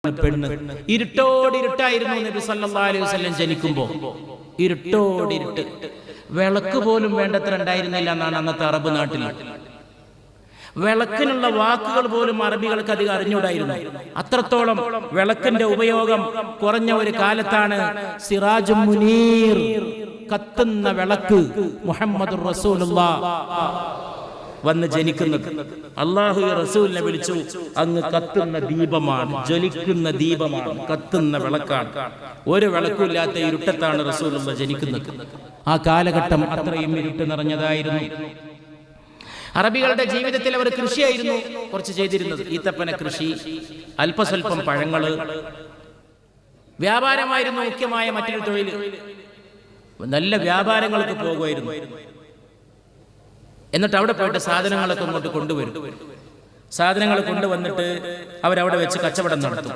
പെണ്ണ്. ഇരുട്ടോടിരുട്ടായിരുന്നു നബി സല്ലല്ലാഹു അലൈഹി വസല്ലം ജനിക്കുമ്പോൾ. ഇരുട്ടോടിരുട്ട്, വിളക്ക് പോലും വേണ്ടത്ര ഉണ്ടായിരുന്നില്ല എന്നാണ് അന്നത്തെ അറബ് നാട്ടിൽ. വിളക്കിനുള്ള വാക്കുകൾ പോലും അറബികൾക്ക് അധികം അറിഞ്ഞൂടായിരുന്നു. അത്രത്തോളം വിളക്കിന്റെ ഉപയോഗം കുറഞ്ഞ ഒരു കാലത്താണ് സിറാജും മുനീർ, കത്തുന്ന വിളക്ക് മുഹമ്മദുർ റസൂലുള്ളാഹ് വന്ന് ജനിക്കുന്നത്. അല്ലാഹു റസൂലിനെ വിളിച്ചു, അങ്ങ് കത്തുന്ന ദീപമാണ്, ജ്വലിക്കുന്ന ദീപമാണ്, കത്തുന്ന വിളക്കാണ്. ഒരു വിളക്കുമില്ലാത്ത ഇരുട്ടത്താണ് റസൂലുള്ളാഹ് ജനിക്കുന്നത്. ആ കാലഘട്ടം അത്രയും ഇരുട്ട് നിറഞ്ഞതായിരുന്നു. അറബികളുടെ ജീവിതത്തിൽ അവർ കൃഷിയായിരുന്നു കുറച്ച് ചെയ്തിരുന്നത്. ഈത്തപ്പന കൃഷി, അല്പസ്വല്പം പഴങ്ങള്, വ്യാപാരമായിരുന്നു മുഖ്യമായ മറ്റൊരു തൊഴിൽ. നല്ല വ്യാപാരങ്ങൾക്ക് പോകുമായിരുന്നു. എന്നിട്ട് അവിടെ പോയിട്ട് സാധനങ്ങളൊക്കെ ഇങ്ങോട്ട് കൊണ്ടുവരും. സാധനങ്ങൾ കൊണ്ടുവന്നിട്ട് അവരവിടെ വെച്ച് കച്ചവടം നടത്തും.